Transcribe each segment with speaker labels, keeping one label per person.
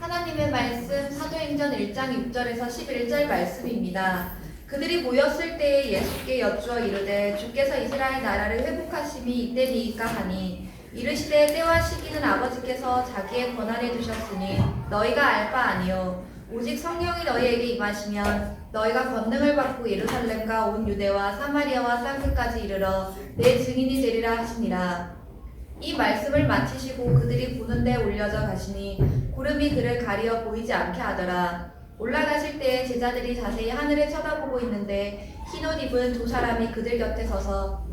Speaker 1: 하나님의 말씀 사도행전 1장 6절에서 11절 말씀입니다. 그들이 모였을 때에 예수께 여쭈어 이르되 주께서 이스라엘 나라를 회복하심이 이때니이까 하니 이르시되 때와 시기는 아버지께서 자기의 권한에 두셨으니 너희가 알 바 아니요 오직 성령이 너희에게 임하시면 너희가 권능을 받고 예루살렘과 온 유대와 사마리아와 땅끝까지 이르러 내 증인이 되리라 하시니라. 이 말씀을 마치시고 그들이 보는 데 올려져 가시니 구름이 그를 가리어 보이지 않게 하더라. 올라가실 때에 제자들이 자세히 하늘을 쳐다보고 있는데 흰 옷 입은 두 사람이 그들 곁에 서서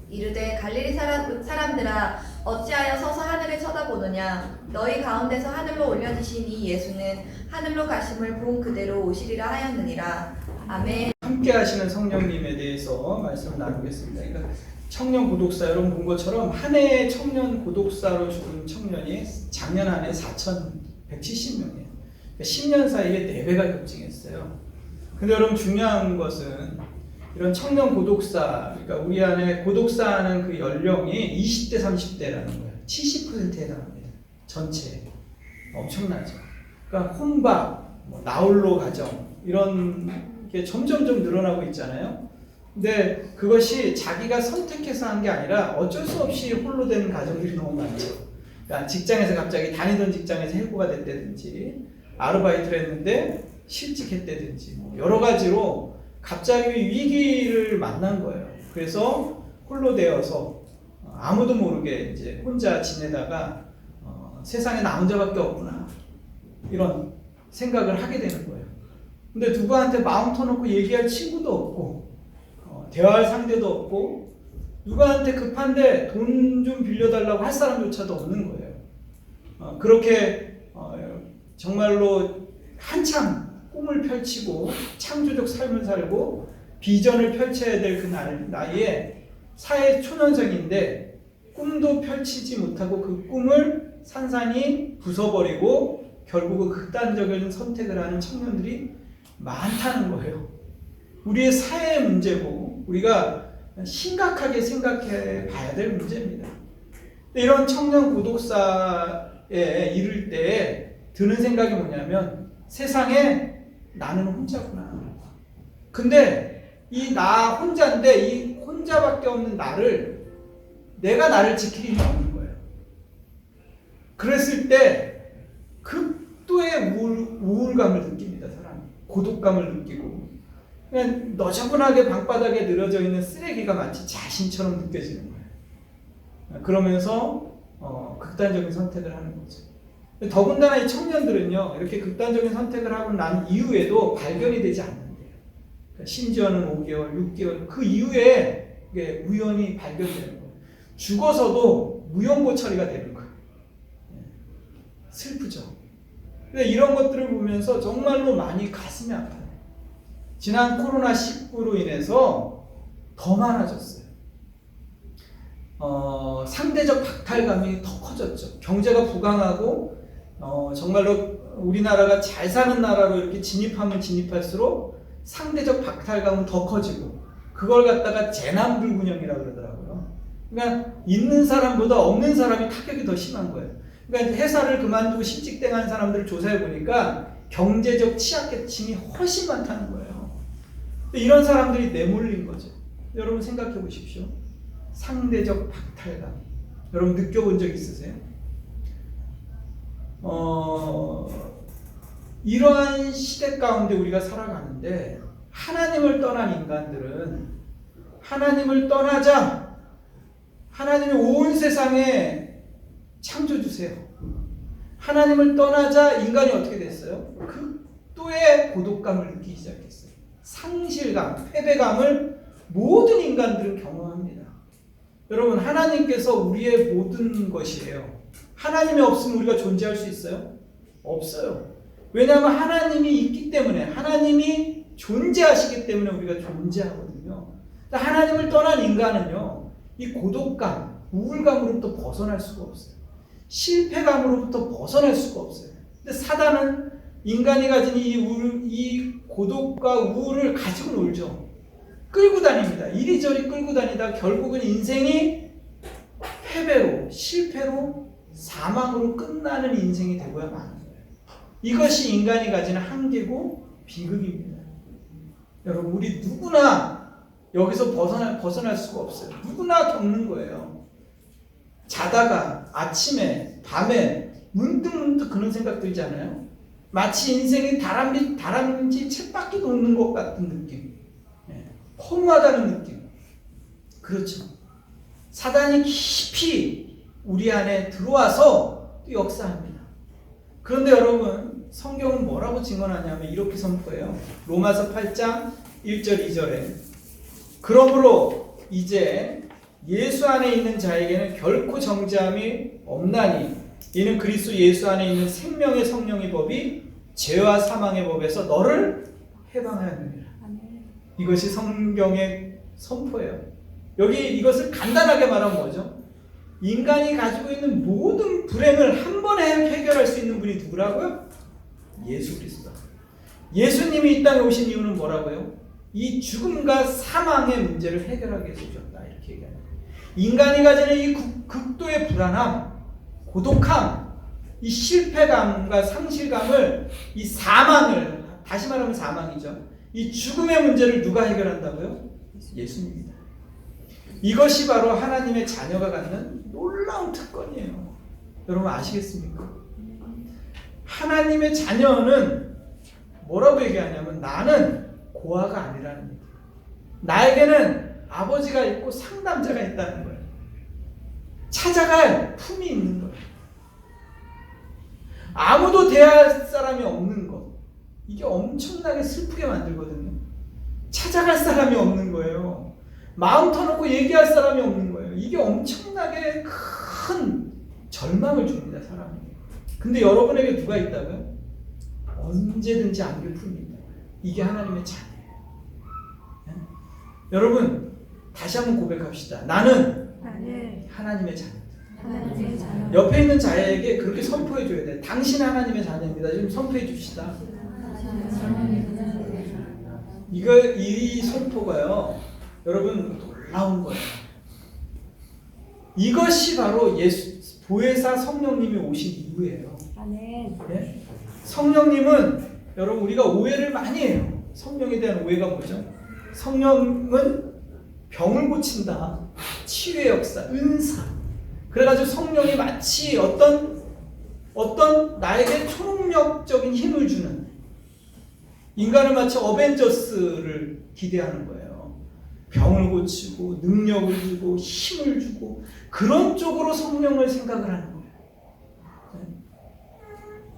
Speaker 1: 이르되 갈릴리 사람들아 어찌하여 서서 하늘을 쳐다보느냐. 너희 가운데서 하늘로 올려지신 이 예수는 하늘로 가심을 본 그대로 오시리라 하였느니라. 아멘.
Speaker 2: 함께 하시는 성령님에 대해서 말씀을 나누겠습니다. 그러니까 청년 고독사, 여러분 본 것처럼 한 해에 청년 고독사로 죽은 청년이 작년 한 해 4,170명이에요. 그러니까 10년 사이에 4배가 급증했어요. 근데 여러분 중요한 것은 이런 청년 고독사, 그러니까 우리 안에 고독사하는 그 연령이 20대, 30대라는 거예요. 70%에 해당합니다. 전체에. 엄청나죠. 그러니까 혼밥, 나홀로 가정, 이런 게 점점점 늘어나고 있잖아요. 근데 그것이 자기가 선택해서 한 게 아니라 어쩔 수 없이 홀로 되는 가정들이 너무 많죠. 그러니까 직장에서 갑자기 다니던 직장에서 해고가 됐다든지, 아르바이트를 했는데 실직했다든지, 여러 가지로 갑자기 위기를 만난 거예요. 그래서 홀로 되어서 아무도 모르게 이제 혼자 지내다가 세상에 나 혼자밖에 없구나, 이런 생각을 하게 되는 거예요. 근데 누구한테 마음 터놓고 얘기할 친구도 없고, 대화할 상대도 없고, 누구한테 급한데 돈 좀 빌려달라고 할 사람조차도 없는 거예요. 그렇게 정말로 한참 꿈을 펼치고 창조적 삶을 살고 비전을 펼쳐야 될 그 나이에 사회 초년생인데 꿈도 펼치지 못하고 그 꿈을 산산이 부숴버리고 결국은 극단적인 선택을 하는 청년들이 많다는 거예요. 우리의 사회의 문제고 우리가 심각하게 생각해 봐야 될 문제입니다. 이런 청년 고독사에 이를 때 드는 생각이 뭐냐면 세상에 나는 혼자구나. 근데 이 나 혼자인데 이 혼자밖에 없는 내가 나를 지킬 힘이 없는 거예요. 그랬을 때 극도의 우울감을 느낍니다. 사람이. 고독감을 느끼고 그냥 너저분하게 방바닥에 늘어져 있는 쓰레기가 마치 자신처럼 느껴지는 거예요. 그러면서 극단적인 선택을 하는 거죠. 더군다나 이 청년들은요, 이렇게 극단적인 선택을 하고 난 이후에도 발견이 되지 않는데요. 그러니까 심지어는 5개월, 6개월, 그 이후에 이게 우연히 발견되는 거예요. 죽어서도 무용고 처리가 되는 거예요. 슬프죠. 근데 이런 것들을 보면서 정말로 많이 가슴이 아파요. 지난 코로나19로 인해서 더 많아졌어요. 상대적 박탈감이 더 커졌죠. 경제가 부강하고 정말로 우리나라가 잘 사는 나라로 이렇게 진입하면 진입할수록 상대적 박탈감은 더 커지고 그걸 갖다가 재난불균형이라고 그러더라고요. 그러니까 있는 사람보다 없는 사람이 타격이 더 심한 거예요. 그러니까 회사를 그만두고 실직당한 사람들을 조사해 보니까 경제적 취약계층이 훨씬 많다는 거예요. 이런 사람들이 내몰린 거죠. 여러분 생각해 보십시오. 상대적 박탈감. 여러분 느껴본 적 있으세요? 이러한 시대 가운데 우리가 살아가는데 하나님을 떠난 인간들은 하나님을 떠나자 하나님이 온 세상에 창조주세요. 하나님을 떠나자 인간이 어떻게 됐어요? 극도의 고독감을 느끼기 시작했어요. 상실감, 패배감을 모든 인간들은 경험합니다. 여러분 하나님께서 우리의 모든 것이에요. 하나님이 없으면 우리가 존재할 수 있어요? 없어요. 왜냐하면 하나님이 있기 때문에, 하나님이 존재하시기 때문에 우리가 존재하거든요. 하나님을 떠난 인간은요, 이 고독감, 우울감으로부터 벗어날 수가 없어요. 실패감으로부터 벗어날 수가 없어요. 근데 사단은 인간이 가진 이 고독과 우울을 가지고 놀죠. 끌고 다닙니다. 이리저리 끌고 다니다 결국은 인생이 패배로, 실패로, 사망으로 끝나는 인생이 되고야 마는 거예요. 이것이 인간이 가지는 한계고 비극입니다. 여러분, 우리 누구나 여기서 벗어날 수가 없어요. 누구나 겪는 거예요. 자다가 아침에 밤에 문득 그런 생각 들지 않아요? 마치 인생이 다람쥐 쳇바퀴 도는 것 같은 느낌, 허무하다는 느낌. 그렇죠. 사단이 깊이 우리 안에 들어와서 또 역사합니다. 그런데 여러분, 성경은 뭐라고 증언하냐면 이렇게 선포해요. 로마서 8장 1절 2절에 그러므로 이제 예수 안에 있는 자에게는 결코 정죄함이 없나니 이는 그리스도 예수 안에 있는 생명의 성령의 법이 죄와 사망의 법에서 너를 해방하였느니라. 이것이 성경의 선포예요. 여기 이것을 간단하게 말하면 뭐죠? 인간이 가지고 있는 모든 불행을 한 번에 해결할 수 있는 분이 누구라고요? 예수 그리스도. 예수님이 이 땅에 오신 이유는 뭐라고요? 이 죽음과 사망의 문제를 해결하기 위해서 오셨다. 이렇게 얘기합니다. 인간이 가지는 이 극도의 불안함, 고독함, 이 실패감과 상실감을, 이 사망을, 다시 말하면 사망이죠. 이 죽음의 문제를 누가 해결한다고요? 예수님입니다. 이것이 바로 하나님의 자녀가 갖는 놀라운 특권이에요. 여러분 아시겠습니까? 하나님의 자녀는 뭐라고 얘기하냐면 나는 고아가 아니라는 거예요. 나에게는 아버지가 있고 상담자가 있다는 거예요. 찾아갈 품이 있는 거예요. 아무도 대할 사람이 없는 것. 이게 엄청나게 슬프게 만들거든요. 찾아갈 사람이 없는 거예요. 마음 터놓고 얘기할 사람이 없는 거예요. 이게 엄청나게 큰 절망을 줍니다, 사람에게. 근데 여러분에게 누가 있다고요? 언제든지 안길 품이 있다. 이게 하나님의 자녀예요. 네? 여러분, 다시 한번 고백합시다. 나는 하나님의 자녀. 옆에 있는 자에게 그렇게 선포해 줘야 돼. 당신 하나님의 자녀입니다. 좀 선포해 줍시다. 이 선포가요, 여러분 놀라운 거예요. 이것이 바로 보혜사 성령님이 오신 이유예요. 네? 성령님은 여러분 우리가 오해를 많이 해요. 성령에 대한 오해가 뭐죠? 성령은 병을 고친다, 치유의 역사, 은사. 그래가지고 성령이 마치 어떤 나에게 초능력적인 힘을 주는, 인간을 마치 어벤져스를 기대하는 거예요. 병을 고치고 능력을 주고 힘을 주고 그런 쪽으로 성령을 생각을 하는 거예요.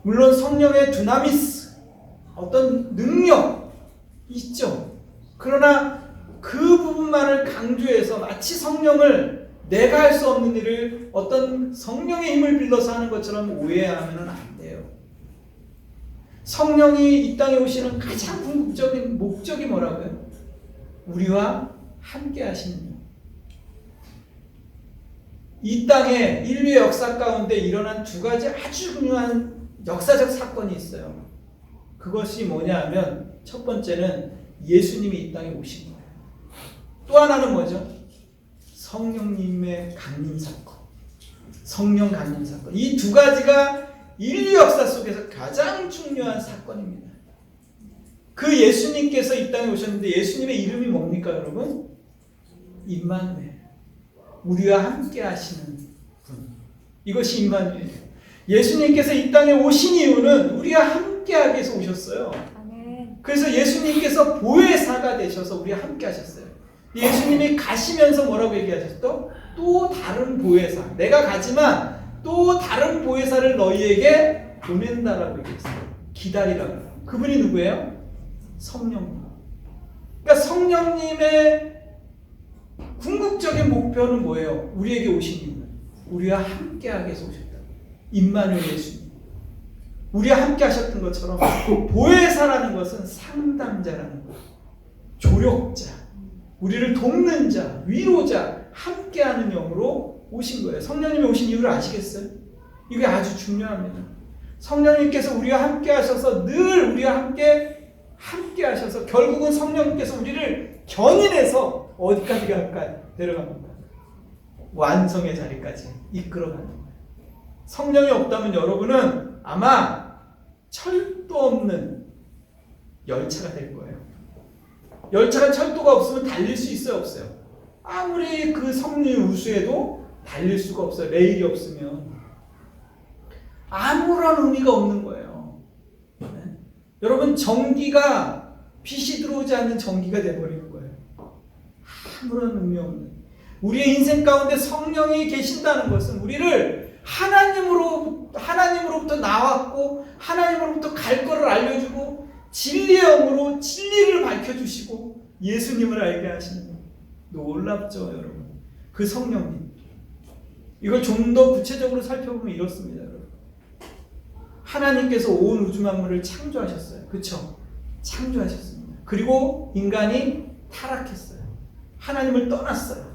Speaker 2: 물론 성령의 두나미스, 어떤 능력 있죠. 그러나 그 부분만을 강조해서 마치 성령을 내가 할 수 없는 일을 어떤 성령의 힘을 빌려서 하는 것처럼 오해하면 안 돼요. 성령이 이 땅에 오시는 가장 궁극적인 목적이 뭐라고요? 우리와 함께 하시는 일. 이 땅에 인류의 역사 가운데 일어난 두 가지 아주 중요한 역사적 사건이 있어요. 그것이 뭐냐 하면 첫 번째는 예수님이 이 땅에 오신 거예요. 또 하나는 뭐죠? 성령님의 강림 사건. 성령 강림 사건. 이 두 가지가 인류 역사 속에서 가장 중요한 사건입니다. 그 예수님께서 이 땅에 오셨는데 예수님의 이름이 뭡니까 여러분? 임마누엘. 우리와 함께 하시는 분. 이것이 임마누엘이에요. 예수님께서 이 땅에 오신 이유는 우리와 함께 하기 위해서 오셨어요. 그래서 예수님께서 보혜사가 되셔서 우리와 함께 하셨어요. 예수님이 가시면서 뭐라고 얘기하셨죠? 또 다른 보혜사. 내가 가지만 또 다른 보혜사를 너희에게 보낸다라고 얘기했어요. 기다리라고. 그분이 누구예요? 성령님. 그러니까 성령님의 궁극적인 목표는 뭐예요? 우리에게 오신 이유는 우리와 함께하기 위해서 오셨다. 임마누엘 예수님. 우리와 함께 하셨던 것처럼 보혜사라는 것은 상담자라는 것, 조력자, 우리를 돕는 자, 위로자, 함께하는 영으로 오신 거예요. 성령님이 오신 이유를 아시겠어요? 이게 아주 중요합니다. 성령님께서 우리와 함께 하셔서 늘 우리와 함께 하셔서 결국은 성령님께서 우리를 견인해서 어디까지 갈까요? 데려갑니다. 완성의 자리까지 이끌어가는 거예요. 성령이 없다면 여러분은 아마 철도 없는 열차가 될 거예요. 열차가 철도가 없으면 달릴 수 있어요, 없어요? 아무리 그 석류 우수해도 달릴 수가 없어요. 레일이 없으면. 아무런 의미가 없는 거예요. 네. 여러분, 전기가 빛이 들어오지 않는 전기가 돼버리는 거예요. 아무런 의미 없는. 우리의 인생 가운데 성령이 계신다는 것은 우리를 하나님으로부터 나왔고 하나님으로부터 갈 거를 알려주고 진리의 영으로 진리를 밝혀주시고 예수님을 알게 하시는 거예요. 놀랍죠, 여러분? 그 성령님. 이걸 좀 더 구체적으로 살펴보면 이렇습니다, 여러분. 하나님께서 온 우주 만물을 창조하셨어요. 그렇죠? 창조하셨습니다. 그리고 인간이 타락했어요. 하나님을 떠났어요.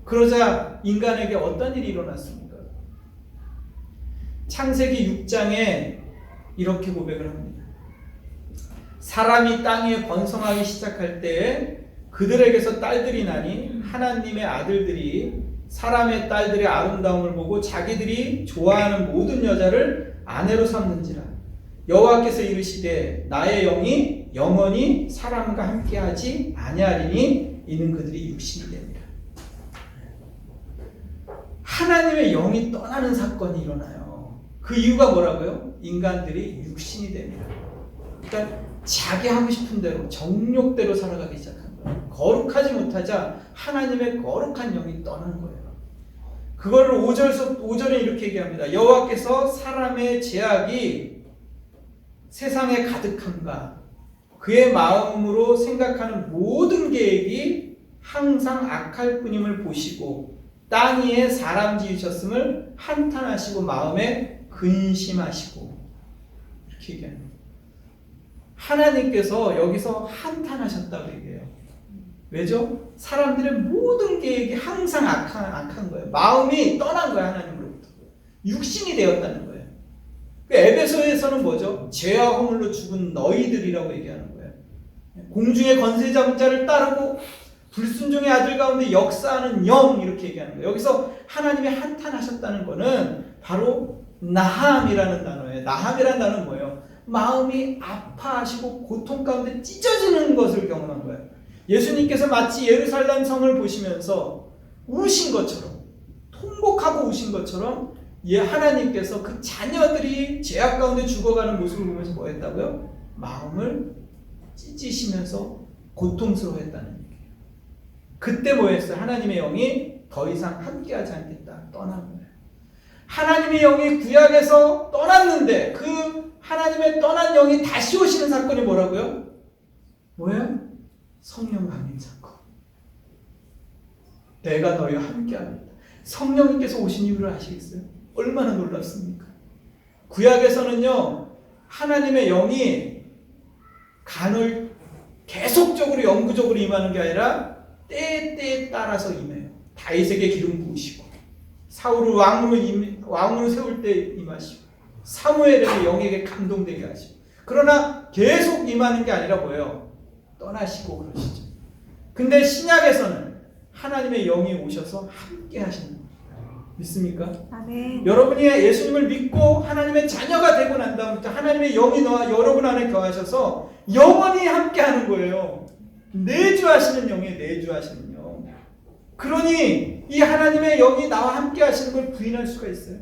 Speaker 2: 그러자 인간에게 어떤 일이 일어났습니까? 창세기 6장에 이렇게 고백을 합니다. 사람이 땅에 번성하기 시작할 때에 그들에게서 딸들이 나니 하나님의 아들들이 사람의 딸들의 아름다움을 보고 자기들이 좋아하는 모든 여자를 아내로 삼는지라. 여호와께서 이르시되 나의 영이 영원히 사람과 함께하지 아니하리니 이는 그들이 육신이 됩니다. 하나님의 영이 떠나는 사건이 일어나요. 그 이유가 뭐라고요? 인간들이 육신이 됩니다. 그러니까 자기 하고 싶은 대로 정욕대로 살아가기 시작한 거예요. 거룩하지 못하자 하나님의 거룩한 영이 떠난 거예요. 그거를 5절에 이렇게 얘기합니다. 여호와께서 사람의 죄악이 세상에 가득함과 그의 마음으로 생각하는 모든 계획이 항상 악할 뿐임을 보시고 땅 위에 사람 지으셨음을 한탄하시고 마음에 근심하시고 이렇게 얘기합니다. 하나님께서 여기서 한탄하셨다고 얘기해요. 왜죠? 사람들의 모든 계획이 항상 악한 거예요. 마음이 떠난 거예요, 하나님으로부터. 육신이 되었다는 거예요. 그 에베소에서는 뭐죠? 죄와 허물로 죽은 너희들이라고 얘기하는 거예요. 공중의 권세 잡은 자를 따르고 불순종의 아들 가운데 역사하는 영 이렇게 얘기하는 거예요. 여기서 하나님이 한탄하셨다는 거는 바로 나함이라는 단어예요. 나함이라는 단어는 뭐예요? 마음이 아파하시고 고통 가운데 찢어지는 것을 경험한 거예요. 예수님께서 마치 예루살렘 성을 보시면서 우신 것처럼 통곡하고 우신 것처럼 하나님께서 그 자녀들이 죄악 가운데 죽어가는 모습을 보면서 뭐 했다고요? 마음을 찢으시면서 고통스러워했다는 얘기예요. 그때 뭐 했어요? 하나님의 영이 더 이상 함께하지 않겠다. 떠난 거예요. 하나님의 영이 구약에서 떠났는데 그 하나님의 떠난 영이 다시 오시는 사건이 뭐라고요? 뭐예요? 성령 강림 사건. 내가 너희와 함께합니다. 성령님께서 오신 이유를 아시겠어요? 얼마나 놀랍습니까? 구약에서는요, 하나님의 영이 계속적으로 영구적으로 임하는 게 아니라 때에 따라서 임해요. 다윗에게 기름 부으시고 사울을 왕으로 세울 때 임하시고 사무엘에게 영에게 감동되게 하시고. 그러나 계속 임하는 게 아니라 뭐예요? 떠나시고 그러시죠. 근데 신약에서는 하나님의 영이 오셔서 함께 하시는 거예요. 믿습니까?
Speaker 3: 아멘.
Speaker 2: 여러분이 예수님을 믿고 하나님의 자녀가 되고 난 다음부터 하나님의 영이 여러분 안에 거하셔서 영원히 함께 하는 거예요. 내주하시는 영이에요. 내주하시는 영. 그러니 이 하나님의 영이 나와 함께 하시는 걸 부인할 수가 있어요?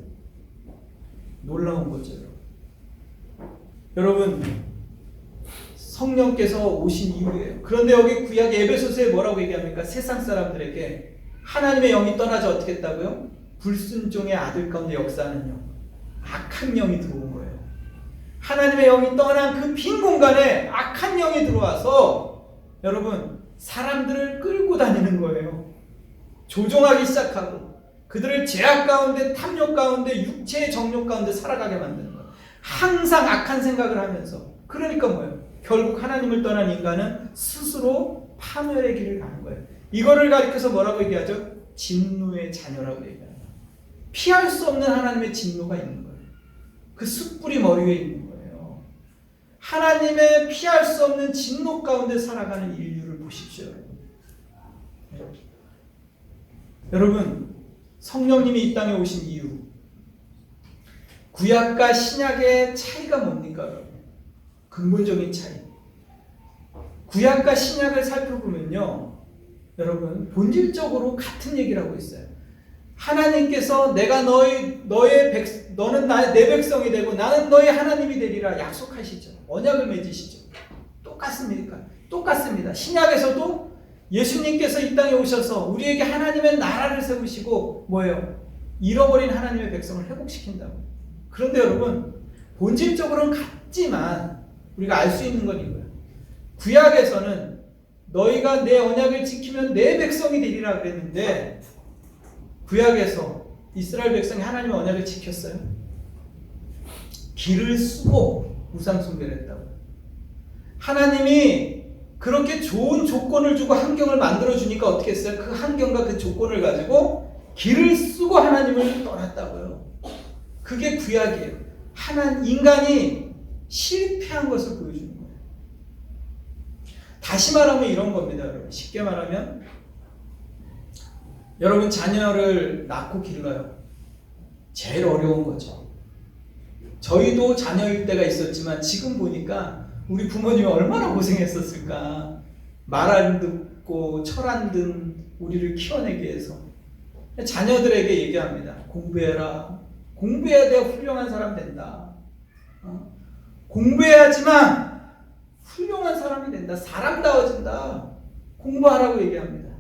Speaker 2: 놀라운 거죠. 여러분, 성령께서 오신 이유예요. 그런데 여기 구약 에베소서에 뭐라고 얘기합니까? 세상 사람들에게 하나님의 영이 떠나자 어떻게 했다고요? 불순종의 아들 가운데 역사하는 영, 악한 영이 들어온 거예요. 하나님의 영이 떠난 그 빈 공간에 악한 영이 들어와서 여러분, 사람들을 끌고 다니는 거예요. 조종하기 시작하고 그들을 죄악 가운데, 탐욕 가운데, 육체의 정욕 가운데 살아가게 만드는 거예요. 항상 악한 생각을 하면서. 그러니까 뭐예요? 결국 하나님을 떠난 인간은 스스로 파멸의 길을 가는 거예요. 이거를 가리켜서 뭐라고 얘기하죠? 진노의 자녀라고 얘기합니다. 피할 수 없는 하나님의 진노가 있는 거예요. 그 숯불이 머리 위에 있는 거예요. 하나님의 피할 수 없는 진노 가운데 살아가는 인류를 보십시오. 여러분, 성령님이 이 땅에 오신 이유, 구약과 신약의 차이가 뭡니까, 여러분? 근본적인 차이. 구약과 신약을 살펴보면요, 여러분, 본질적으로 같은 얘기를 하고 있어요. 하나님께서 내가 너는 내 백성이 되고 나는 너의 하나님이 되리라 약속하시죠. 언약을 맺으시죠. 똑같습니까? 똑같습니다. 신약에서도 예수님께서 이 땅에 오셔서 우리에게 하나님의 나라를 세우시고 뭐예요? 잃어버린 하나님의 백성을 회복시킨다고. 그런데 여러분, 본질적으로는 같지만 우리가 알 수 있는 건 이거예요. 구약에서는 너희가 내 언약을 지키면 내 백성이 되리라 그랬는데, 구약에서 이스라엘 백성이 하나님의 언약을 지켰어요? 길을 쓰고 우상 숭배를 했다고. 하나님이 그렇게 좋은 조건을 주고 환경을 만들어 주니까 어떻게 했어요? 그 환경과 그 조건을 가지고 길을 쓰고 하나님을 떠났다고요. 그게 구약이에요. 인간이 실패한 것을 보여주는 거예요. 다시 말하면 이런 겁니다, 여러분. 쉽게 말하면 여러분 자녀를 낳고 길러요. 제일 어려운 거죠. 저희도 자녀일 때가 있었지만 지금 보니까 우리 부모님이 얼마나 고생했었을까. 말 안 듣고 철 안 든 우리를 키워내기 위해서. 자녀들에게 얘기합니다. 공부해라. 공부해야 돼. 훌륭한 사람 된다. 공부해야지만 훌륭한 사람이 된다. 사람다워진다. 공부하라고 얘기합니다.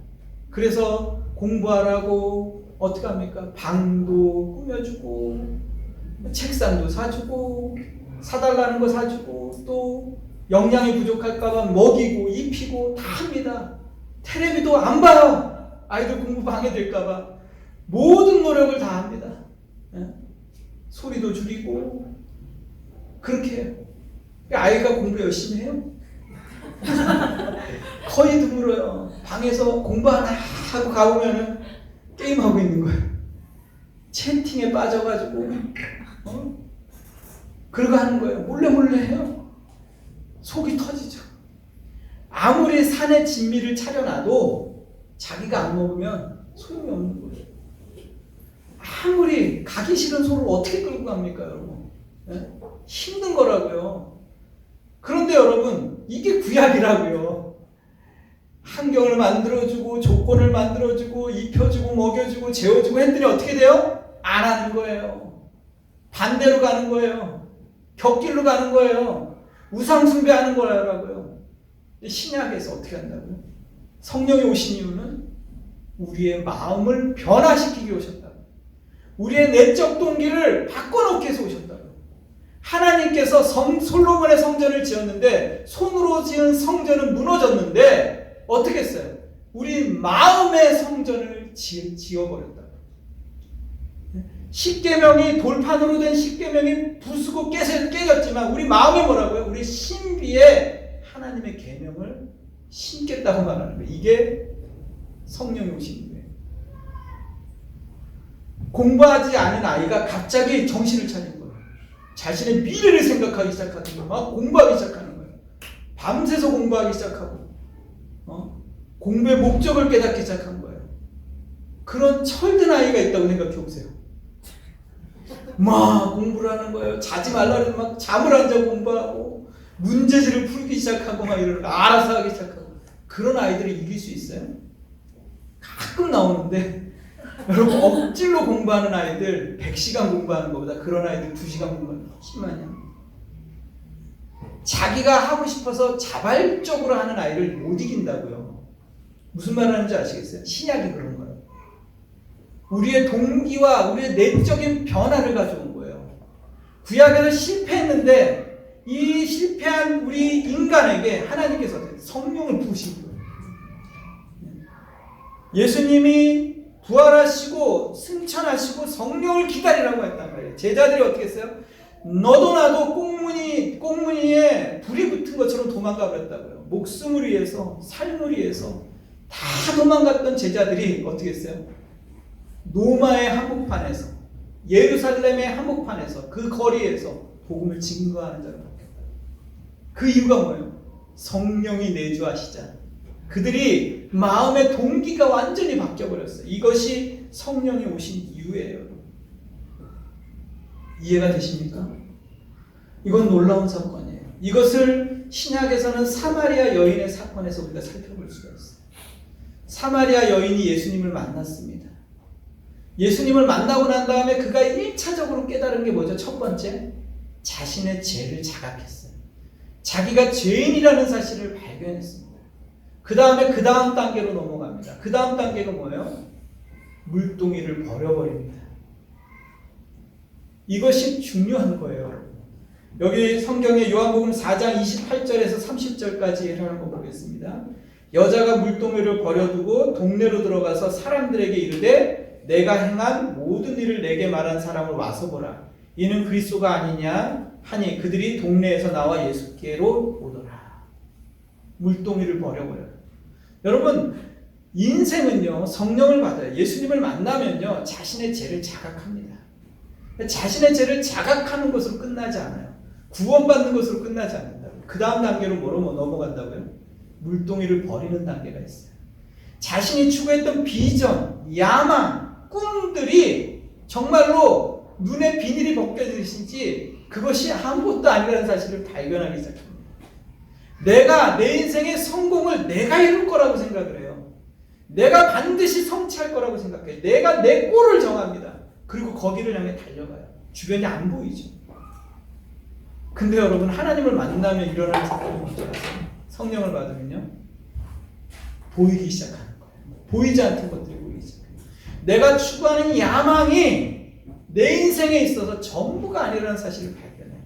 Speaker 2: 그래서 공부하라고 어떻게 합니까? 방도 꾸며주고 책상도 사주고 사달라는 거 사주고 또 영양이 부족할까봐 먹이고 입히고 다 합니다. 텔레비도 안 봐요. 아이들 공부 방해될까봐 모든 노력을 다 합니다. 소리도 줄이고 그렇게 해요. 아이가 공부 열심히 해요? 거의 드물어요. 방에서 공부 하나 하고 가보면은 게임하고 있는 거예요. 채팅에 빠져가지고 그러고 하는 거예요. 몰래 해요. 속이 터지죠. 아무리 산에 진미를 차려놔도 자기가 안 먹으면 소용이 없는 거예요. 아무리 가기 싫은 소를 어떻게 끌고 갑니까, 여러분? 힘든 거라고요. 그런데 여러분, 이게 구약이라고요. 환경을 만들어주고 조건을 만들어주고 입혀주고 먹여주고 재워주고 했더니 어떻게 돼요? 안 하는 거예요. 반대로 가는 거예요. 격길로 가는 거예요. 우상 숭배하는 거라고요. 신약에서 어떻게 한다고요? 성령이 오신 이유는 우리의 마음을 변화시키기 오셨다고. 우리의 내적 동기를 바꿔놓기 위해서 오셨다고. 하나님께서 솔로몬의 성전을 지었는데 손으로 지은 성전은 무너졌는데 어떻게 했어요? 우리 마음의 성전을 지어버렸다. 십계명이 돌판으로 된 십계명이 부수고 깨졌지만 우리 마음에 뭐라고요? 우리 신비에 하나님의 계명을 심겠다고 말하는 거예요. 이게 성령이 오신 거예요. 공부하지 않은 아이가 갑자기 정신을 차린 거예요. 자신의 미래를 생각하기 시작하는 거예요. 막 공부하기 시작하는 거예요. 밤새서 공부하기 시작하고 공부의 목적을 깨닫기 시작한 거예요. 그런 철든 아이가 있다고 생각해 보세요. 막 공부를 하는 거예요. 자지 말라는 막 잠을 안 자고 공부하고 문제지를 풀기 시작하고 막 이러는 거 알아서 하기 시작하고. 그런 아이들을 이길 수 있어요? 가끔 나오는데 여러분 억지로 공부하는 아이들 100시간 공부하는 것보다 그런 아이들 2시간 공부하는 거 훨씬 많이 합니다. 자기가 하고 싶어서 자발적으로 하는 아이를 못 이긴다고요. 무슨 말 하는지 아시겠어요? 신약이 그런 거예요. 우리의 동기와 우리의 내적인 변화를 가져온 거예요. 구약에서 실패했는데 이 실패한 우리 인간에게 하나님께서 성령을 부으신 거예요. 예수님이 부활하시고 승천하시고 성령을 기다리라고 했단 말이에요. 제자들이 어떻게 했어요? 너도 나도 꽁무니에 불이 붙은 것처럼 도망가 버렸다고요. 목숨을 위해서, 삶을 위해서 다 도망갔던 제자들이 어떻게 했어요? 로마의 한복판에서, 예루살렘의 한복판에서, 그 거리에서 복음을 증거하는 자로 바뀌었다. 그 이유가 뭐예요? 성령이 내주하시자. 그들이 마음의 동기가 완전히 바뀌어버렸어요. 이것이 성령이 오신 이유예요. 이해가 되십니까? 이건 놀라운 사건이에요. 이것을 신약에서는 사마리아 여인의 사건에서 우리가 살펴볼 수가 있어요. 사마리아 여인이 예수님을 만났습니다. 예수님을 만나고 난 다음에 그가 1차적으로 깨달은 게 뭐죠? 첫 번째, 자신의 죄를 자각했어요. 자기가 죄인이라는 사실을 발견했습니다. 그 다음에 그 다음 단계로 넘어갑니다. 그 다음 단계가 뭐예요? 물동이를 버려버립니다. 이것이 중요한 거예요. 여기 성경에 요한복음 4장 28절에서 30절까지 해석한 거 보겠습니다. 여자가 물동이를 버려두고 동네로 들어가서 사람들에게 이르되 내가 행한 모든 일을 내게 말한 사람을 와서 보라. 이는 그리스도가 아니냐 하니 그들이 동네에서 나와 예수께로 오더라. 물동이를 버려버려요. 여러분, 인생은요, 성령을 받아요. 예수님을 만나면요, 자신의 죄를 자각합니다. 자신의 죄를 자각하는 것으로 끝나지 않아요. 구원받는 것으로 끝나지 않는다고요. 그 다음 단계로 뭐로 넘어간다고요? 물동이를 버리는 단계가 있어요. 자신이 추구했던 비전, 야망, 꿈들이 정말로 눈에 비닐이 벗겨지듯이 그것이 아무것도 아니라는 사실을 발견하기 시작합니다. 내가 내 인생의 성공을 내가 이룰 거라고 생각을 해요. 내가 반드시 성취할 거라고 생각해요. 내가 내 꼴을 정합니다. 그리고 거기를 향해 달려가요. 주변이 안 보이죠. 근데 여러분, 하나님을 만나면 일어나는 사건이 뭔지 아세요? 성령을 받으면요, 보이기 시작하는 거예요. 보이지 않던 것들이 보이기 시작해요. 내가 추구하는 야망이 내 인생에 있어서 전부가 아니라는 사실을 발견해요.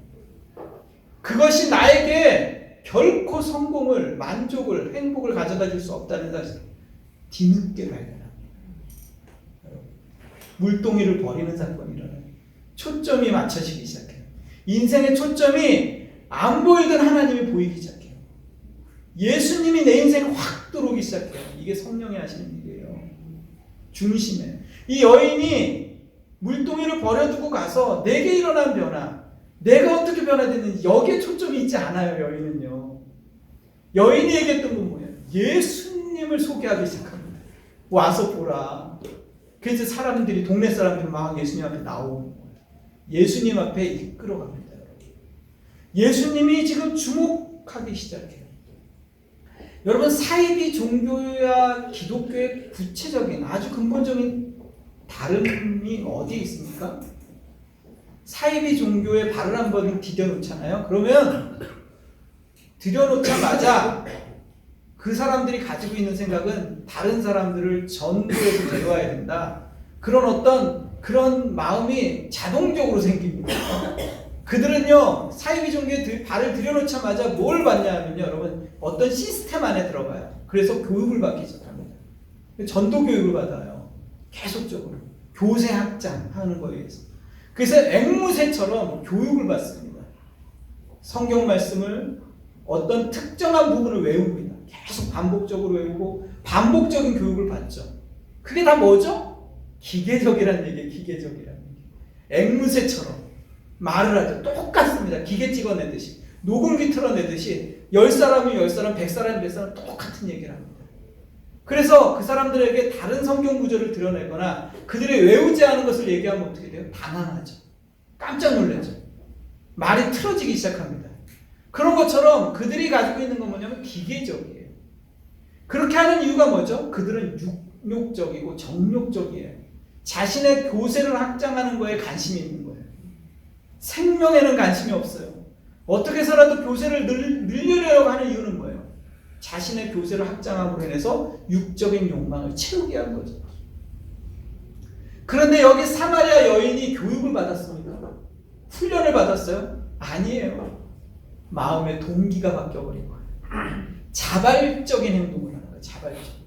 Speaker 2: 그것이 나에게 결코 성공을, 만족을, 행복을 가져다 줄 수 없다는 사실을 뒤늦게 발견합니다. 물동이를 버리는 사건이 일어나요. 초점이 맞춰지기 시작해요. 인생의 초점이 안 보이던 하나님이 보이기 시작해요. 예수님이 내 인생에 확 들어오기 시작해요. 이게 성령이 하시는 일이에요. 중심에. 이 여인이 물동이를 버려두고 가서 내게 일어난 변화, 내가 어떻게 변화됐는지 여기에 초점이 있지 않아요. 여인은요. 여인이 얘기했던 건 뭐예요? 예수님을 소개하기 시작합니다. 와서 보라. 그래서 사람들이, 동네 사람들이 막 예수님 앞에 나오는 거예요. 예수님 앞에 이끌어갑니다. 예수님이 지금 주목하기 시작해요. 여러분, 사이비 종교와 기독교의 구체적인 아주 근본적인 다름이 어디에 있습니까? 사이비 종교의 발을 한번 디뎌놓잖아요. 그러면 들여놓자마자 그 사람들이 가지고 있는 생각은 다른 사람들을 전도해서 데려와야 된다. 그런 마음이 자동적으로 생깁니다. 그들은요, 사이비 종교에 발을 들여놓자마자 뭘 받냐면요, 여러분, 어떤 시스템 안에 들어가요. 그래서 교육을 받기 시작합니다. 전도 교육을 받아요. 계속적으로. 교세 확장하는 거에 의해서. 그래서 앵무새처럼 교육을 받습니다. 성경 말씀을 어떤 특정한 부분을 외웁니다. 계속 반복적으로 외우고 반복적인 교육을 받죠. 그게 다 뭐죠? 기계적이라는 얘기예요. 기계적이라는 얘기. 앵무새처럼 말을 하죠. 똑같습니다. 기계 찍어내듯이. 녹음기 틀어내듯이 10사람이 10사람, 100사람이 100사람 똑같은 얘기를 합니다. 그래서 그 사람들에게 다른 성경 구절을 드러내거나 그들이 외우지 않은 것을 얘기하면 어떻게 돼요? 당황하죠. 깜짝 놀라죠. 말이 틀어지기 시작합니다. 그런 것처럼 그들이 가지고 있는 건 뭐냐면 기계적이에요. 그렇게 하는 이유가 뭐죠? 그들은 육욕적이고 정욕적이에요. 자신의 교세를 확장하는 거에 관심이 있는 거예요. 생명에는 관심이 없어요. 어떻게 해서라도 교세를 늘리려고 하는 이유는 뭐예요? 자신의 교세를 확장함으로 인해서 육적인 욕망을 채우게 한 거죠. 그런데 여기 사마리아 여인이 교육을 받았습니까? 훈련을 받았어요? 아니에요. 마음의 동기가 바뀌어버린 거예요. 자발적인 행동을 하는 거예요. 자발적으로.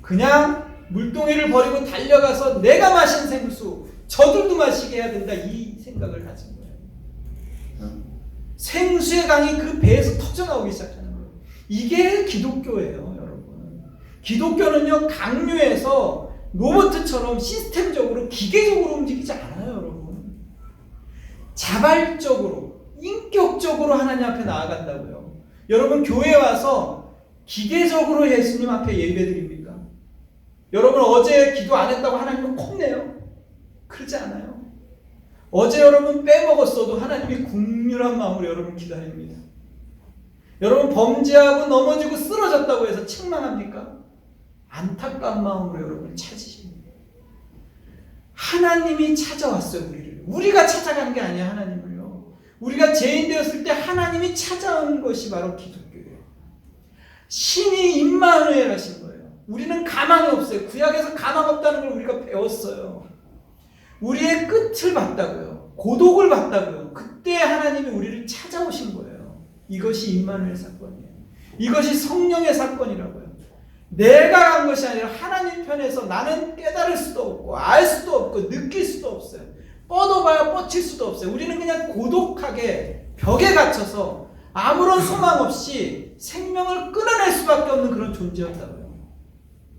Speaker 2: 그냥 물동이를 버리고 달려가서 내가 마신 생수 저들도 마시게 해야 된다, 이 생각을 가진 거예요. 생수의 강이 그 배에서 터져나오기 시작하는 거예요. 이게 기독교예요, 여러분. 기독교는요, 강요해서 로봇처럼 시스템적으로 기계적으로 움직이지 않아요, 여러분. 자발적으로, 인격적으로 하나님 앞에 나아간다고요. 여러분, 교회에 와서 기계적으로 예수님 앞에 예배드립니까? 여러분, 어제 기도 안 했다고 하나님을 혼내요? 그러지 않아요. 어제 여러분 빼먹었어도 하나님이 국률한 마음으로 여러분 기다립니다. 여러분 범죄하고 넘어지고 쓰러졌다고 해서 책망합니까? 안타까운 마음으로 여러분을 찾으십니다. 하나님이 찾아왔어요, 우리를. 우리가 찾아간 게 아니야, 하나님을요. 우리가 죄인 되었을 때 하나님이 찾아온 것이 바로 기독교예요. 신이 임마누엘 하신 거예요. 우리는 가망이 없어요. 구약에서 가망 없다는 걸 우리가 배웠어요. 우리의 끝을 봤다고요. 고독을 봤다고요. 그때 하나님이 우리를 찾아오신 거예요. 이것이 임마누엘 사건이에요. 이것이 성령의 사건이라고요. 내가 간 것이 아니라 하나님 편에서 나는 깨달을 수도 없고 알 수도 없고 느낄 수도 없어요. 뻗어봐야 뻗칠 수도 없어요. 우리는 그냥 고독하게 벽에 갇혀서 아무런 소망 없이 생명을 끊어낼 수밖에 없는 그런 존재였다고요.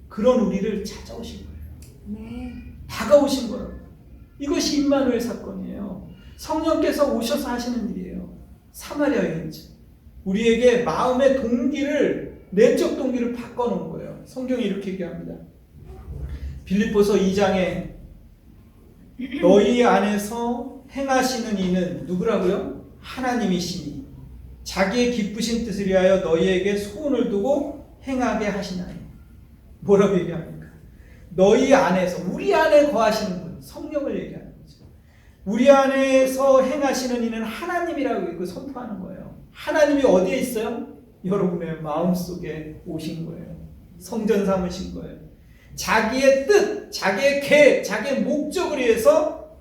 Speaker 2: 그런 우리를 찾아오신 거예요.
Speaker 1: 네.
Speaker 2: 다가오신 거예요. 이것이 임마누엘 사건이에요. 성령께서 오셔서 하시는 일이에요. 사마리아 여인죠. 우리에게 마음의 동기를, 내적 동기를 바꿔놓은 거예요. 성경이 이렇게 얘기합니다. 빌립보서 2장에 너희 안에서 행하시는 이는 누구라고요? 하나님이시니 자기의 기쁘신 뜻을 위하여 너희에게 소원을 두고 행하게 하시나니. 뭐라고 얘기합니까? 너희 안에서, 우리 안에 거하시는 분, 성령을 얘기하는 거죠. 우리 안에서 행하시는 이는 하나님이라고 선포하는 거예요. 하나님이 어디에 있어요? 여러분의 마음속에 오신 거예요. 성전 삼으신 거예요. 자기의 뜻, 자기의 계획, 자기의 목적을 위해서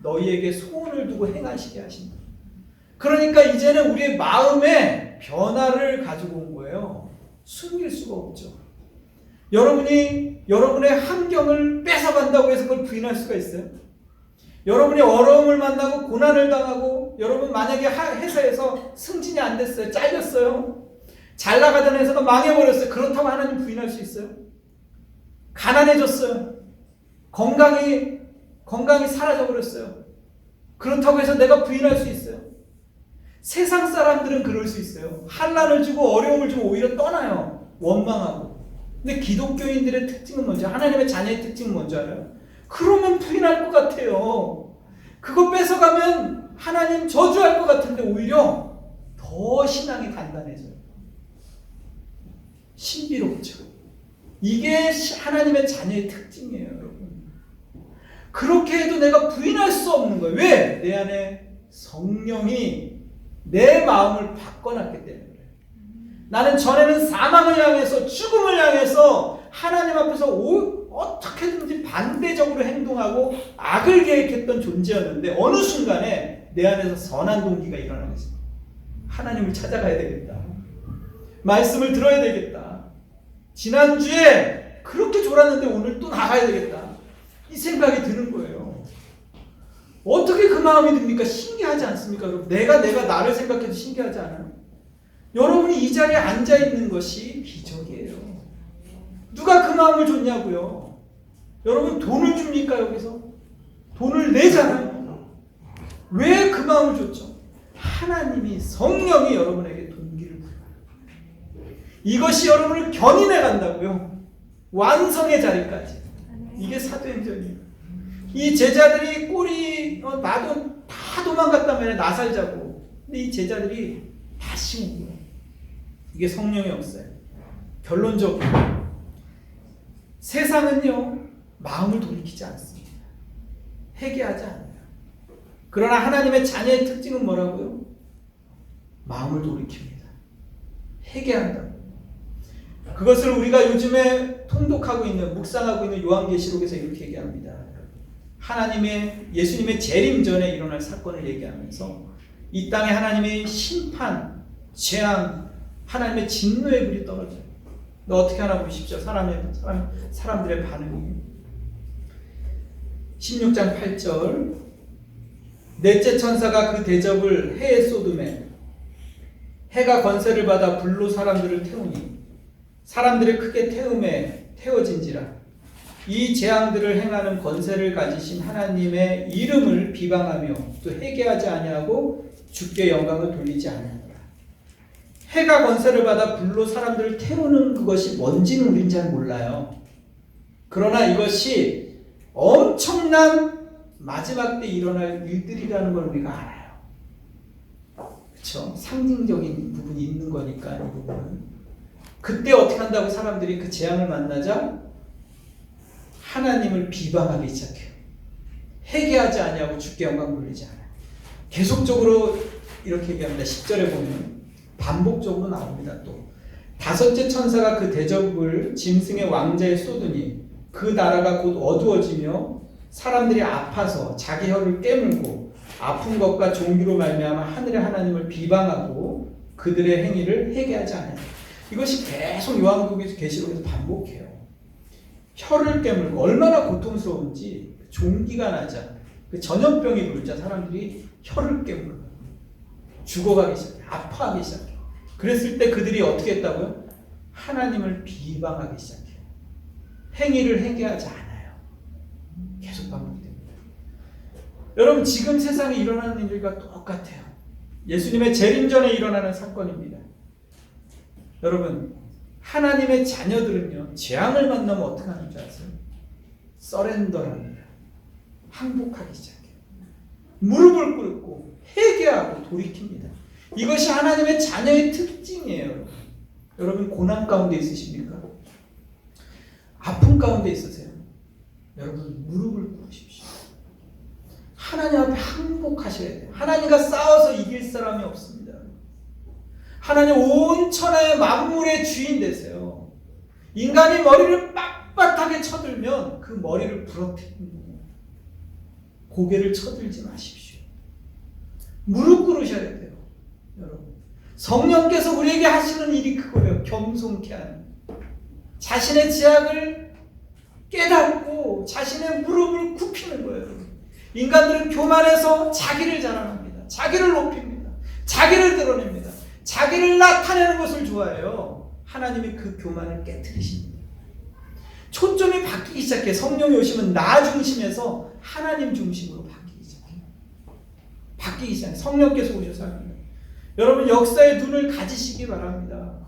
Speaker 2: 너희에게 소원을 두고 행하시게 하신다. 그러니까 이제는 우리의 마음에 변화를 가지고 온 거예요. 숨길 수가 없죠. 여러분이 여러분의 환경을 뺏어간다고 해서 그걸 부인할 수가 있어요? 여러분이 어려움을 만나고 고난을 당하고, 여러분 만약에 회사에서 승진이 안 됐어요. 잘렸어요. 잘 나가던 회사가 망해버렸어요. 그렇다고 하나님 부인할 수 있어요? 가난해졌어요. 건강이 사라져버렸어요. 그렇다고 해서 내가 부인할 수 있어요? 세상 사람들은 그럴 수 있어요. 환난을 주고 어려움을 주고 오히려 떠나요. 원망하고. 근데 기독교인들의 특징은 뭔지, 하나님의 자녀의 특징은 뭔지 알아요? 그러면 부인할 것 같아요. 그거 뺏어가면 하나님 저주할 것 같은데 오히려 더 신앙이 단단해져요. 신비롭죠. 이게 하나님의 자녀의 특징이에요, 여러분. 그렇게 해도 내가 부인할 수 없는 거예요. 왜? 내 안에 성령이 내 마음을 바꿔놨기 때문에 그래요. 나는 전에는 사망을 향해서, 죽음을 향해서 하나님 앞에서 어떻게든지 반대적으로 행동하고 악을 계획했던 존재였는데, 어느 순간에 내 안에서 선한 동기가 일어나겠습니다. 하나님을 찾아가야 되겠다. 말씀을 들어야 되겠다. 지난주에 그렇게 졸았는데 오늘 또 나가야 되겠다. 이 생각이 드는 거예요. 어떻게 그 마음이 듭니까? 신기하지 않습니까? 여러분? 내가 나를 생각해도 신기하지 않아요? 여러분이 이 자리에 앉아있는 것이 기적이에요. 누가 그 마음을 줬냐고요? 여러분 돈을 줍니까 여기서? 돈을 내잖아요. 왜 그 마음을 줬죠? 하나님이, 성령이 여러분에게 동기를 부여해요. 이것이 여러분을 견인해 간다고요. 완성의 자리까지. 이게 사도행전이에요. 이 제자들이 나도 다 도망갔단 말이야. 나 살자고. 근데 이 제자들이 다시 온 거예요. 이게 성령의 역사예요. 결론적으로 세상은요, 마음을 돌이키지 않습니다. 회개하지 않아요. 그러나 하나님의 자녀의 특징은 뭐라고요? 마음을 돌이킵니다. 회개한다. 그것을 우리가 요즘에 통독하고 있는, 묵상하고 있는 요한계시록에서 이렇게 얘기합니다. 예수님의 재림 전에 일어날 사건을 얘기하면서 이 땅에 하나님의 심판, 재앙, 하나님의 진노의 불이 떨어져요. 너 어떻게 하나 보십시오. 사람들의 반응이. 16장 8절. 넷째 천사가 그 대접을 해에 쏟음에 해가 권세를 받아 불로 사람들을 태우니 사람들의 크게 태워진지라. 이 재앙들을 행하는 권세를 가지신 하나님의 이름을 비방하며 또 회개하지 아니하고 주께 영광을 돌리지 아니하노라. 해가 권세를 받아 불로 사람들을 태우는 그것이 뭔지는 우린 잘 몰라요. 그러나 이것이 엄청난 마지막 때 일어날 일들이라는 걸 우리가 알아요. 그렇죠? 상징적인 부분이 있는 거니까 이 부분은. 그때 어떻게 한다고 사람들이 그 재앙을 만나자 하나님을 비방하기 시작해요. 회개하지 아니하고 주께 영광 돌리지 않아요. 계속적으로 이렇게 얘기합니다. 10절에 보면 반복적으로 나옵니다. 또 다섯째 천사가 그 대접을 짐승의 왕자에 쏟으니 그 나라가 곧 어두워지며 사람들이 아파서 자기 혀를 깨물고 아픈 것과 종기로 말미암아 하늘의 하나님을 비방하고 그들의 행위를 회개하지 않아요. 이것이 계속 요한복음 계시록에서 반복해요. 혀를 깨물고 얼마나 고통스러운지 종기가 나자 그 전염병이 돌자 사람들이 혀를 깨물고 죽어가기 시작해요. 아파하기 시작해요. 그랬을 때 그들이 어떻게 했다고요? 하나님을 비방하기 시작해요. 행위를 회개하지 않아요. 계속 반복됩니다. 여러분 지금 세상에 일어나는 일과 똑같아요. 예수님의 재림 전에 일어나는 사건입니다. 여러분 하나님의 자녀들은요 재앙을 만나면 어떻게 하는 줄 아세요? 서렌더랍니다. 항복하기 시작해요. 무릎을 꿇고 회개하고 돌이킵니다. 이것이 하나님의 자녀의 특징이에요. 여러분 고난 가운데 있으십니까? 아픔 가운데 있으세요? 여러분 무릎을 꿇으십시오. 하나님 앞에 항복하셔야 돼요. 하나님과 싸워서 이길 사람이 없습니다. 하나님 온 천하의 만물의 주인 되세요. 인간이 머리를 빳빳하게 쳐들면 그 머리를 부러뜨립니다. 고개를 쳐들지 마십시오. 무릎 꿇으셔야 돼요. 여러분 성령께서 우리에게 하시는 일이 그거예요. 겸손케 하는, 자신의 죄악을 깨닫고 자신의 무릎을 굽히는 거예요. 인간들은 교만해서 자기를 자랑합니다. 자기를 높입니다. 자기를 드러냅니다. 자기를 나타내는 것을 좋아해요. 하나님이 그 교만을 깨트리십니다. 초점이 바뀌기 시작해. 성령이 오시면 나 중심에서 하나님 중심으로 바뀌기 시작해요. 바뀌기 시작해요. 성령께서 오셔서 합니다. 여러분 역사의 눈을 가지시기 바랍니다.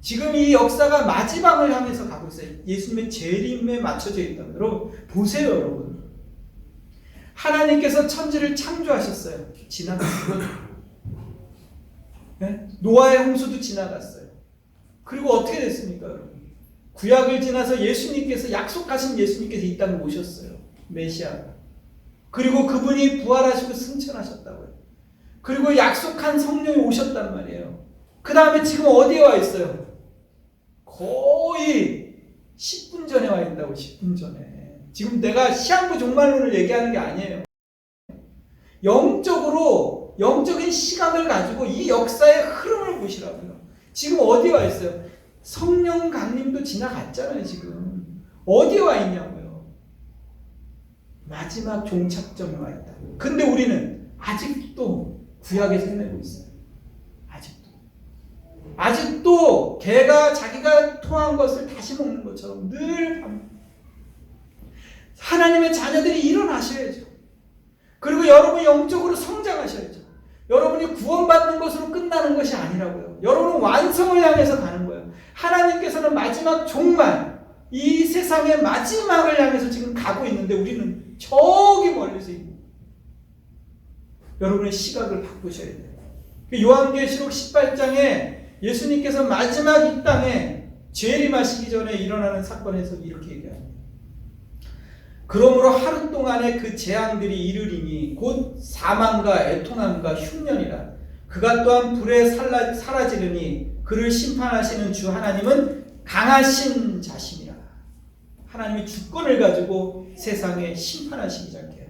Speaker 2: 지금 이 역사가 마지막을 향해서 가고 있어요. 예수님의 재림에 맞춰져 있다고. 여러분 보세요. 여러분 하나님께서 천지를 창조하셨어요. 지나갔어요. 네? 노아의 홍수도 지나갔어요. 그리고 어떻게 됐습니까? 여러분? 구약을 지나서 예수님께서 약속하신 예수님께서 이 땅에 오셨어요. 메시아가. 그리고 그분이 부활하시고 승천하셨다고요. 그리고 약속한 성령이 오셨단 말이에요. 그 다음에 지금 어디에 와 있어요? 거의 10분 전에 와 있다고. 10분 전에. 지금 내가 시한부 종말론을 얘기하는 게 아니에요. 영적인 시각을 가지고 이 역사의 흐름을 보시라고요. 지금 어디 와 있어요? 성령 강림도 지나갔잖아요. 지금 어디에 와 있냐고요. 마지막 종착점에 와 있다. 근데 우리는 아직도 구약에서 헤매고 있어요. 아직도 개가 자기가 토한 것을 다시 먹는 것처럼 늘 하나님의 자녀들이 일어나셔야죠. 그리고 여러분 영적으로 성장하셔야죠. 여러분이 구원받는 것으로 끝나는 것이 아니라고요. 여러분은 완성을 향해서 가는 거예요. 하나님께서는 마지막 종말, 이 세상의 마지막을 향해서 지금 가고 있는데 우리는 저기 멀리서 있는 거예요. 여러분의 시각을 바꾸셔야 돼요. 요한계시록 18장에 예수님께서 마지막 이 땅에 재림하시기 전에 일어나는 사건에서 이렇게 얘기합니다. 그러므로 하루 동안의 그 재앙들이 이르리니 곧 사망과 애통함과 흉년이라. 그가 또한 불에 사라지르니 그를 심판하시는 주 하나님은 강하신 자심이라. 하나님이 주권을 가지고 세상에 심판하시기 시작해요.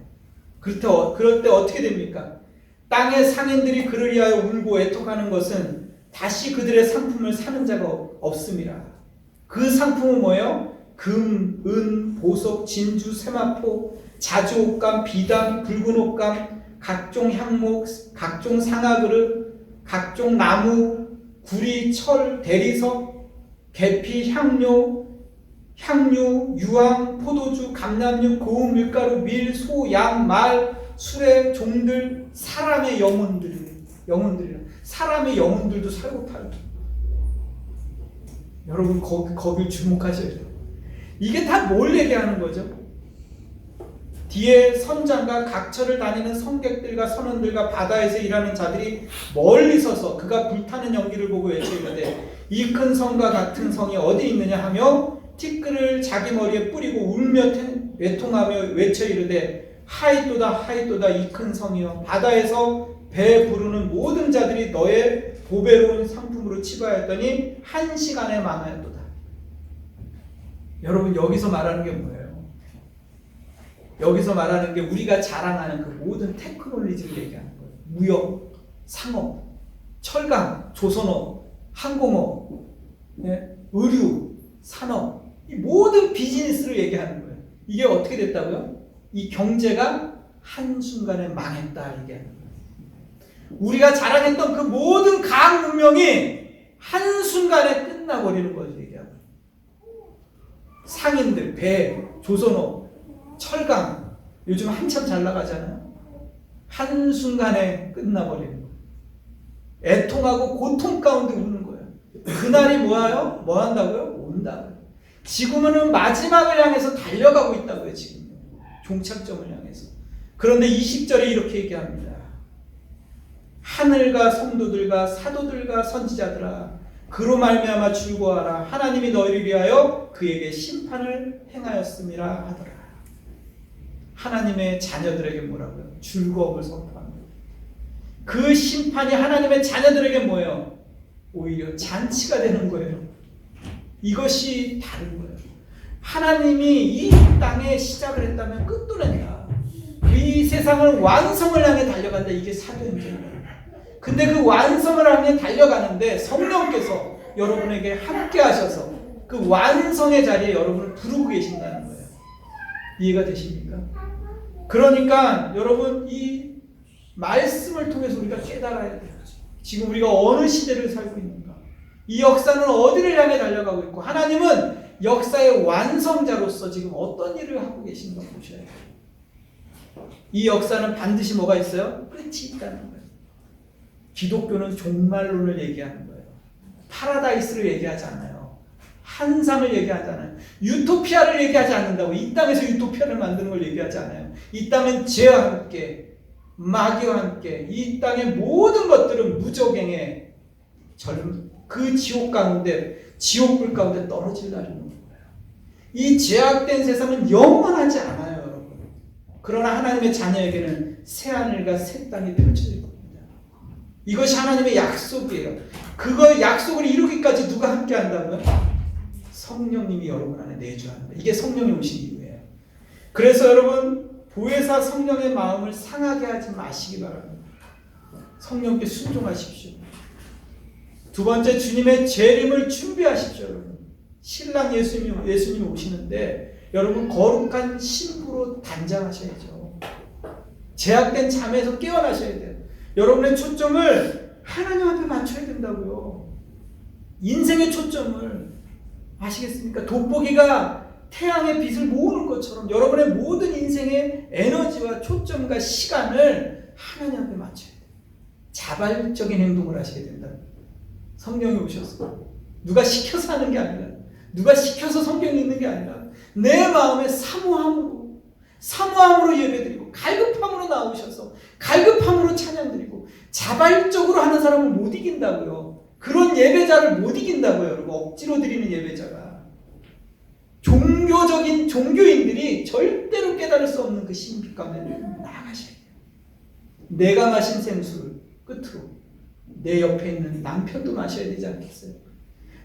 Speaker 2: 그럴 때 어떻게 됩니까? 땅의 상인들이 그를 위하여 울고 애통하는 것은 다시 그들의 상품을 사는 자가 없음이라. 그 상품은 뭐예요? 금, 은, 보석, 진주, 세마포, 자주 옷감, 비단, 붉은 옷감, 각종 향목, 각종 상아그릇, 각종 나무, 구리, 철, 대리석, 계피, 향료, 유황, 포도주, 감람류, 고운 밀가루, 밀, 소, 양, 말, 수레, 종들, 사람의 영혼들이라. 사람의 영혼들도 살고 팔고. 여러분 거길 주목하셔야 돼요. 이게 다 뭘 얘기하는 거죠? 뒤에 선장과 각처를 다니는 성객들과 선원들과 바다에서 일하는 자들이 멀리 서서 그가 불타는 연기를 보고 외쳐 이르되 이 큰 성과 같은 성이 어디 있느냐 하며 티끌을 자기 머리에 뿌리고 울며 외통하며 외쳐 이르되 하이또다 하이또다 이 큰 성이여 바다에서 배 부르는 모든 자들이 너의 보배로운 상품으로 치부하였더니 한 시간에 망하였도다. 여러분 여기서 말하는 게 뭐예요? 여기서 말하는 게 우리가 자랑하는 그 모든 테크놀로지를 얘기하는 거예요. 무역, 상업, 철강, 조선업, 항공업, 의류, 산업 이 모든 비즈니스를 얘기하는 거예요. 이게 어떻게 됐다고요? 이 경제가 한순간에 망했다 얘기하는 거예요. 우리가 자랑했던 그 모든 과학 문명이 한순간에 끝나버리는 거죠. 얘기하는 거예요. 상인들, 배, 조선업, 철강 요즘 한참 잘 나가잖아요. 한순간에 끝나버리는 거예요. 애통하고 고통 가운데 우는 거예요. 그날이 뭐예요? 뭐 한다고요? 온다고요. 지금은 마지막을 향해서 달려가고 있다고요. 지금 종착점을 향해서. 그런데 20절에 이렇게 얘기합니다. 하늘과 성도들과 사도들과 선지자들아 그로 말미암아 즐거워하라. 하나님이 너희를 위하여 그에게 심판을 행하였음이라 하더라. 하나님의 자녀들에게 뭐라고요? 즐거움을 선포합니다. 그 심판이 하나님의 자녀들에게 뭐예요? 오히려 잔치가 되는 거예요. 이것이 다른 거예요. 하나님이 이 땅에 시작을 했다면 끝도 낸다. 이 세상을 완성을 향해 달려간다. 이게 사도행전이에요. 근데 그 완성을 향해 달려가는데 성령께서 여러분에게 함께 하셔서 그 완성의 자리에 여러분을 부르고 계신다는 거예요. 이해가 되십니까? 그러니까 여러분 이 말씀을 통해서 우리가 깨달아야 돼요. 지금 우리가 어느 시대를 살고 있는가? 이 역사는 어디를 향해 달려가고 있고 하나님은 역사의 완성자로서 지금 어떤 일을 하고 계신가 보셔야 돼요. 이 역사는 반드시 뭐가 있어요? 끝이 있다는 거예요. 기독교는 종말론을 얘기하는 거예요. 파라다이스를 얘기하지 않아요. 한상을 얘기하지 않아요. 유토피아를 얘기하지 않는다고. 이 땅에서 유토피아를 만드는 걸 얘기하지 않아요. 이 땅은 죄와 함께 마귀와 함께 이 땅의 모든 것들은 무적행에 그 지옥 가운데 지옥불 가운데 떨어질 날이 오는 거예요. 이 죄악된 세상은 영원하지 않아요, 여러분. 그러나 하나님의 자녀에게는 새 하늘과 새 땅이 펼쳐질 겁니다. 이것이 하나님의 약속이에요. 그거 약속을 이루기까지 누가 함께 한다고요? 성령님이 여러분 안에 내주합니다. 이게 성령이 오신 이유예요. 그래서 여러분 보혜사 성령의 마음을 상하게 하지 마시기 바랍니다. 성령께 순종하십시오. 두 번째, 주님의 재림을 준비하십시오. 여러분 신랑 예수님이 오시는데 여러분 거룩한 신부로 단장하셔야죠. 제약된 잠에서 깨어나셔야 돼요. 여러분의 초점을 하나님 앞에 맞춰야 된다고요. 인생의 초점을 아시겠습니까? 돋보기가 태양의 빛을 모으는 것처럼 여러분의 모든 인생의 에너지와 초점과 시간을 하나님 앞에 맞춰야 돼요. 자발적인 행동을 하셔야 된다. 성령이 오셔서 누가 시켜서 하는 게 아니라 누가 시켜서 성경이 있는 게 아니라 내 마음의 사모함으로 예배드리고 갈급함으로 나오셔서 갈급함으로 찬양드리고 자발적으로 하는 사람을 못 이긴다고요. 그런 예배자를 못 이긴다고요. 여러분 억지로 드리는 예배자가 종교적인 종교인들이 절대로 깨달을 수 없는 그 신비 가운데 나아가셔야 돼요. 내가 마신 생수를 끝으로 내 옆에 있는 남편도 마셔야 되지 않겠어요?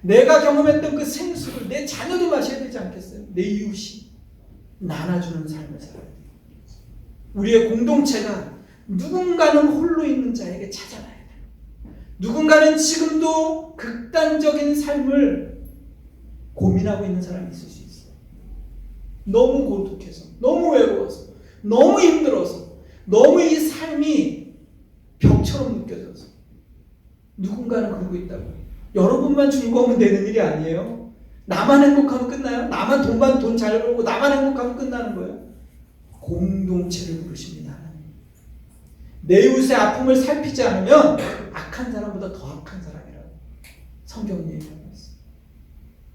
Speaker 2: 내가 경험했던 그 생수를 내 자녀도 마셔야 되지 않겠어요? 내 이웃이 나눠주는 삶을 살아야 돼요. 우리의 공동체가 누군가는 홀로 있는 자에게 찾아가야 돼요. 누군가는 지금도 극단적인 삶을 고민하고 있는 사람이 있을 수 있어요. 너무 고독해서, 너무 외로워서, 너무 힘들어서, 너무 이 삶이 벽처럼 느껴져서 누군가는 그러고 있다고요. 여러분만 즐거우면 되는 일이 아니에요. 나만 행복하면 끝나요? 나만 돈 잘 벌고 나만 행복하면 끝나는 거예요? 공동체를 부르십니다. 하나님. 내 이웃의 아픔을 살피지 않으면 악한 사람보다 더 악한 사람이라고 성경은 얘기하고 있어요.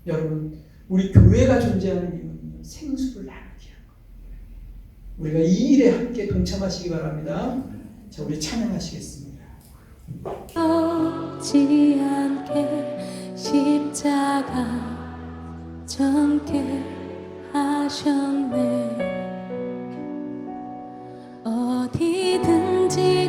Speaker 2: 여러분 우리 교회가 존재하는 이유는 생수를 나누게 하는 거예요. 우리가 이 일에 함께 동참하시기 바랍니다. 자, 우리 찬양하시겠습니다.
Speaker 3: 없지 않게 십자가 정게 하셨네. 어디든지